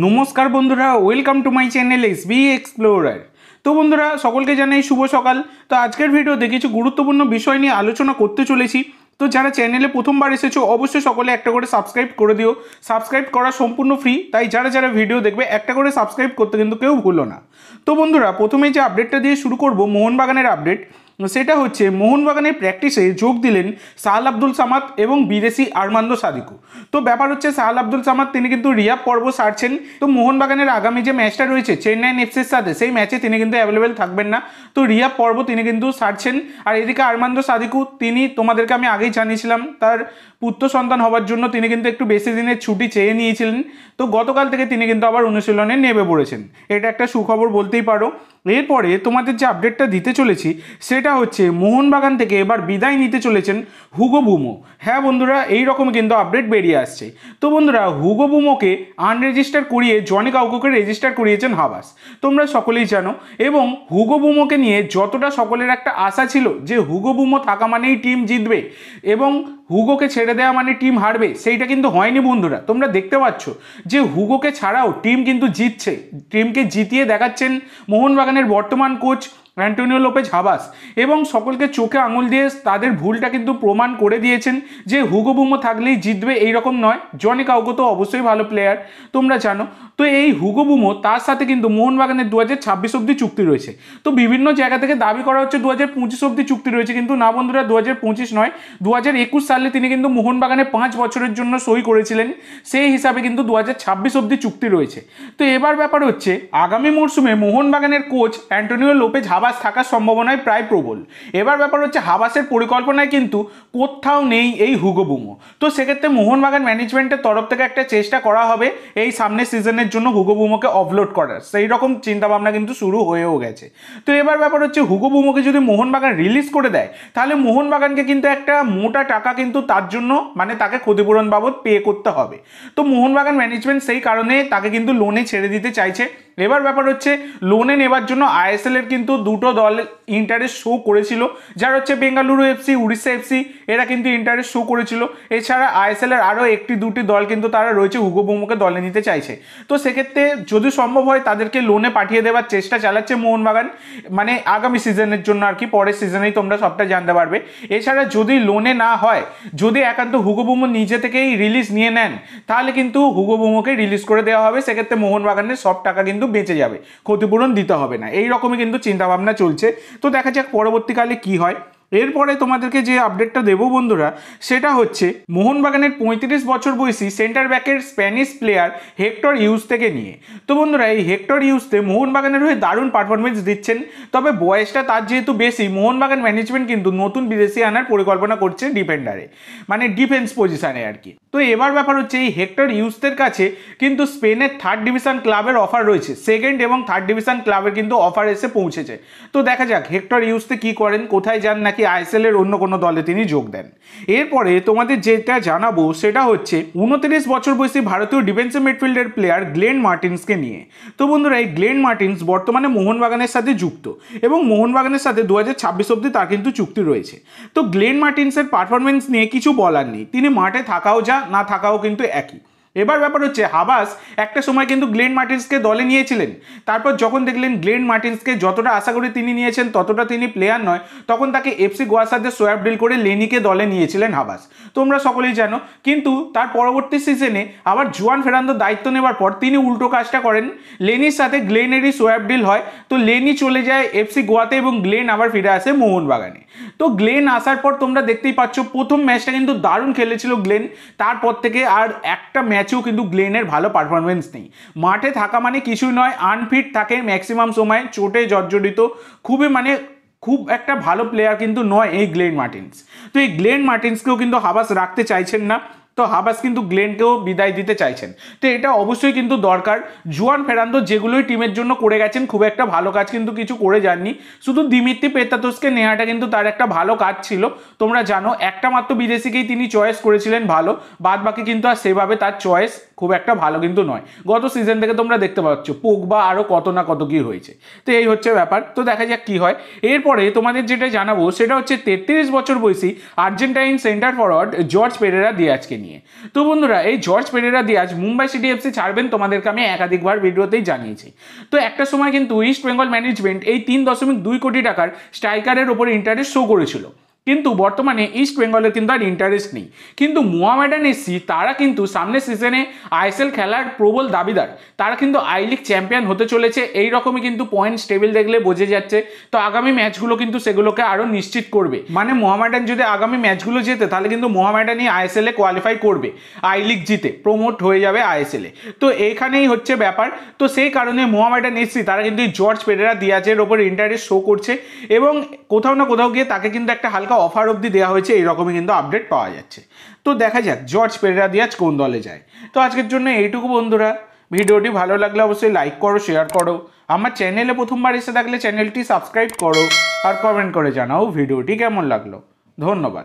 নমস্কার বন্ধুরা, welcome to my channel SB explorer. তো বন্ধুরা, সকলকে জানাই শুভ সকাল। তো আজকের ভিডিওতে কিছু গুরুত্বপূর্ণ বিষয় নিয়ে আলোচনা করতে চলেছি। তো যারা চ্যানেলে প্রথমবার এসেছো অবশ্যই সকলে একটা করে সাবস্ক্রাইব করে দিও। সাবস্ক্রাইব করা সম্পূর্ণ ফ্রি, তাই যারা যারা ভিডিও দেখবে একটা করে সাবস্ক্রাইব করতে কিন্তু কেউ ভুলো না। তো বন্ধুরা, প্রথমেই যে আপডেটটা দিয়ে শুরু করব মোহনবাগানের আপডেট। সেটা হচ্ছে মোহনবাগানের প্র্যাকটিসে যোগ দিলেন সাহাল আব্দুল সামাদ এবং বিদেশি আর্মান্দো সাদিকু। তো ব্যাপার হচ্ছে, সাহাল আব্দুল সামাদ তিনি কিন্তু রিহাব পর্ব সারছেন। তো মোহনবাগানের আগামী যে ম্যাচটা রয়েছে চেন্নাই এফসির সাথে, সেই ম্যাচে তিনি কিন্তু অ্যাভেলেবেল থাকবেন না। তো রিহাব পর্ব তিনি কিন্তু সারছেন। আর এদিকে আর্মান্দো সাদিকু, তিনি তোমাদেরকে আমি আগেই জানিয়েছিলাম তার পুত্র সন্তান হওয়ার জন্য তিনি কিন্তু একটু বেশি দিনের ছুটি চেয়ে নিয়েছিলেন। তো গতকাল থেকে তিনি কিন্তু আবার অনুশীলনে নেমে পড়েছেন। এটা একটা সুখবর বলতেই পারো। এরপরে তোমাদের যে আপডেটটা দিতে চলেছি সেটা হচ্ছে, মোহনবাগান থেকে এবার বিদায় নিতে চলেছেন হুগো বুমো। হ্যাঁ বন্ধুরা, এই রকম কিন্তু আপডেট বেরিয়ে আসছে। তো বন্ধুরা, হুগো বুমোকে আনরেজিস্টার করিয়ে জনি কাউকোকে রেজিস্টার করিয়েছেন হাবাস, তোমরা সকলেই জানো। এবং হুগো বুমোকে নিয়ে যতটা সকলের একটা আশা ছিল যে হুগো বুমো থাকা মানেই টিম জিতবে এবং হুগোকে ছেড়ে দেওয়া মানে টিম হারবে, সেইটা কিন্তু হয়নি বন্ধুরা। তোমরা দেখতে পাচ্ছ যে হুগোকে ছাড়াও টিম কিন্তু জিতছে। টিমকে জিতিয়ে দেখাচ্ছেন মোহনবাগানের বর্তমান কোচ অ্যান্টোনিও লোপেজ হাবাস, এবং সকলকে চোখে আঙুল দিয়ে তাদের ভুলটা কিন্তু প্রমাণ করে দিয়েছেন যে হুগো বুমো থাকলেই জিতবে এই রকম নয়। জনি কাউকো তো অবশ্যই ভালো প্লেয়ার, তোমরা জানো। তো এই হুগো বুমো তার সাথে কিন্তু মোহনবাগানের 2026 অব্দি চুক্তি রয়েছে। তো বিভিন্ন জায়গা থেকে দাবি করা হচ্ছে 2025 অব্দি চুক্তি রয়েছে, কিন্তু না বন্ধুরা, 2025 নয়, 2021 সালে তিনি কিন্তু মোহনবাগানে 5 বছরের জন্য সই করেছিলেন। সেই হিসাবে কিন্তু 2026 অব্দি চুক্তি রয়েছে। তো এবার ব্যাপার হচ্ছে, আগামী মরশুমে মোহনবাগানের কোচ অ্যান্টোনিও লোপেজ হাবাস থাকার সম্ভাবনায় প্রায় প্রবল। এবার ব্যাপার হচ্ছে, হাবাসের পরিকল্পনায় কিন্তু কোথাও নেই এই হুগো বুমো। তো সেক্ষেত্রে মোহনবাগান ম্যানেজমেন্টের তরফ থেকে একটা চেষ্টা করা হবে এই সামনের সিজনের জন্য হুগো বুমোকে অফলোড করার, সেই রকম চিন্তাভাবনা কিন্তু শুরু হয়েও গেছে। তো এবার ব্যাপার হচ্ছে, হুগো বুমোকে যদি মোহনবাগান রিলিজ করে দেয় তাহলে মোহনবাগানকে কিন্তু একটা মোটা টাকা কিন্তু তার জন্য মানে তাকে ক্ষতিপূরণ বাবদ পে করতে হবে। তো মোহনবাগান ম্যানেজমেন্ট সেই কারণে তাকে কিন্তু লোনে ছেড়ে দিতে চাইছে। এবার ব্যাপার হচ্ছে, লোনে নেবার জন্য আইএসএল এর কিন্তু দুটো দল ইন্টারেস্ট শো করেছিল, যার হচ্ছে বেঙ্গালুরু এফসি, উড়িষ্যা এফসি, এরা কিন্তু ইন্টারেস্ট শো করেছিল। এছাড়া আইএসএল এর আরও দুটি দল কিন্তু তারা রয়েছে হুগো বুমোকে দলে নিতে চাইছে। তো সেক্ষেত্রে যদি সম্ভব হয় তাদেরকে লোনে পাঠিয়ে দেওয়ার চেষ্টা চালাচ্ছে মোহনবাগান, মানে আগামী সিজনের জন্য আর কি, পরের সিজনেই তোমরা সবটা জানতে পারবে। এছাড়া যদি লোনে না হয়, যদি একান্ত হুগো বুমো নিজে থেকেই রিলিজ নিয়ে নেন, তাহলে কিন্তু হুগো বুমোকে রিলিজ করে দেওয়া হবে। সেক্ষেত্রে মোহনবাগানের সব টাকা কিন্তু বেঁচে যাবে, ক্ষতিপূরণ দিতে হবে না। এই রকমই কিন্তু চিন্তাভাবনা চলছে। তো দেখা যাক পরবর্তীকালে কি হয়। এরপরে তোমাদেরকে যে আপডেটটা দেবো বন্ধুরা, সেটা হচ্ছে মোহনবাগানের 35 বছর বয়সী সেন্টার ব্যাকের স্প্যানিশ প্লেয়ার হেক্টর ইউজতেকে নিয়ে। তো বন্ধুরা, এই হেক্টর ইউজতে মোহনবাগানের হয়ে দারুণ পারফরমেন্স দিচ্ছেন। তবে বয়সটা তার যেহেতু বেশি, মোহনবাগান ম্যানেজমেন্ট কিন্তু নতুন বিদেশি আনার পরিকল্পনা করছে ডিফেন্ডারে, মানে ডিফেন্স পজিশনে আর কি। তো এবার ব্যাপার হচ্ছে, এই হেক্টর ইউজতের কাছে কিন্তু স্পেনের 3rd ডিভিশন ক্লাবের অফার রয়েছে। 2nd এবং 3rd ডিভিশন ক্লাবের কিন্তু অফার এসে পৌঁছেছে। তো দেখা যাক হেক্টর ইউজতে কি করেন, কোথায় যান, নাকি আইএসএল এর অন্য কোনো দলে তিনি যোগ দেন। এরপরে তোমাদের যেটা জানাবো সেটা হচ্ছে 29 বছর বয়সী ভারতীয় ডিফেন্সিভ মিডফিল্ডের প্লেয়ার গ্লেন মার্টিন্সকে নিয়ে। তো বন্ধুরা, এই গ্লেন মার্টিন্স বর্তমানে মোহনবাগানের সাথে যুক্ত এবং মোহনবাগানের সাথে 2026 অব্দি তার কিন্তু চুক্তি রয়েছে। তো গ্লেন মার্টিন্সের পারফরমেন্স নিয়ে কিছু বলার নেই, তিনি মাঠে থাকাও যা, না থাকাও কিন্তু একই। এবার ব্যাপার হচ্ছে, হাবাস একটা সময় কিন্তু গ্লেন মার্টিন্সকে দলে নিয়েছিলেন। তারপর যখন দেখলেন গ্লেন মার্টিন্সকে যতটা আশা করে তিনি নিয়েছেন ততটা তিনি প্লেয়ার নয়, তখন তাকে এফসি গোয়ার সাথে সোয়াপ ডিল করে লেনিকে দলে নিয়েছিলেন হাবাস, তোমরা সকলেই জানো। কিন্তু তার পরবর্তী সিজনে আবার জুয়ান ফেরান্দো দায়িত্ব নেওয়ার পর তিনি উল্টো কাজটা করেন, লেনির সাথে গ্লেনেরই সোয়াপ ডিল হয়। তো লেনি চলে যায় এফসি গোয়াতে এবং গ্লেন আবার ফিরে আসে মোহনবাগানে। তো গ্লেন আসার পর তোমরা দেখতেই পাচ্ছ, প্রথম ম্যাচটা কিন্তু দারুণ খেলেছিল গ্লেন, তারপর থেকে আর একটা ম্যাচেও কিন্তু গ্লেনের ভালো পারফরমেন্স নেই। মাঠে থাকা মানে কিছুই নয়, আনফিট থাকে ম্যাক্সিমাম সময়, চোটে জর্জরিত, খুব একটা ভালো প্লেয়ার কিন্তু নয় এই গ্লেন মার্টিন্স। তো এই গ্লেন মার্টিন্সকেও কিন্তু হাবাস রাখতে চাইছেন না। তো হাবাস কিন্তু গ্লেনকেও বিদায় দিতে চাইছেন। তো এটা অবশ্যই কিন্তু দরকার। জুয়ান ফেরান্দো যেগুলোই টিমের জন্য করে গেছেন, খুব একটা ভালো কাজ কিন্তু কিছু করে যাননি। শুধু দিমিত্রি পেত্রাতোসকে নেওয়াটা কিন্তু তার একটা ভালো কাজ ছিল, তোমরা জানো। একটা মাত্র বিদেশিকেই তিনি চয়েস করেছিলেন ভালো, বাদ বাকি কিন্তু আর সেভাবে তার চয়েস খুব একটা ভালো কিন্তু নয়। গত সিজন থেকে তোমরা দেখতে পাচ্ছ পোগবা আরও কত না কত কি হয়েছে। তো এই হচ্ছে ব্যাপার, তো দেখা যাক কি হয়। এরপরে তোমাদের যেটা জানাবো সেটা হচ্ছে 33 বছর বয়সী Argentine centre forward Jorge Pereyra দিয়াজকে নিয়ে। তো বন্ধুরা, এই Jorge Pereyra Diaz Mumbai City FC ছাড়বেন তোমাদেরকে আমি একাধিকবার ভিডিওতেই জানিয়েছি। তো একটা সময় কিন্তু ইস্ট বেঙ্গল ম্যানেজমেন্ট এই 3.2 কোটি টাকার স্ট্রাইকারের ওপর ইন্টারেস্ট শো করেছিল, কিন্তু বর্তমানে ইস্ট বেঙ্গলের কিন্তু আর ইন্টারেস্ট নেই। কিন্তু মোহামেডান এসসি তারা কিন্তু সামনের সিজনে আইএসএল খেলার প্রবল দাবিদার, তারা কিন্তু আই লিগ চ্যাম্পিয়ন হতে চলেছে, এই রকমই কিন্তু পয়েন্টস টেবিল দেখলে বোঝা যাচ্ছে। তো আগামী ম্যাচগুলো কিন্তু সেগুলোকে আরও নিশ্চিত করবে, মানে মোহামেডান যদি আগামী ম্যাচগুলো জেতে তাহলে কিন্তু মোহামেডানই আইএসএল এ কোয়ালিফাই করবে, আই লিগ জিতে প্রমোট হয়ে যাবে আইএসএল এ। তো এইখানেই হচ্ছে ব্যাপার। তো সেই কারণে মোহামেডান এসসি তারা কিন্তু জর্জ পেরেরা দিয়াজের ওপর ইন্টারেস্ট শো করছে এবং কোথাও না কোথাও গিয়ে তাকে কিন্তু একটা হালকা অফার অবধি দেওয়া হয়েছে, এইরকমই কিন্তু আপডেট পাওয়া যাচ্ছে। তো দেখা যাক জর্জ পেরেরা দিয়াজ কোন দলে যায়। তো আজকের জন্য এইটুকু বন্ধুরা, ভিডিওটি ভালো লাগলে অবশ্যই লাইক করো, শেয়ার করো, আমার চ্যানেলে প্রথমবার এসে থাকলে চ্যানেলটি সাবস্ক্রাইব করো আর কমেন্ট করে জানাও ভিডিওটি কেমন লাগলো। ধন্যবাদ।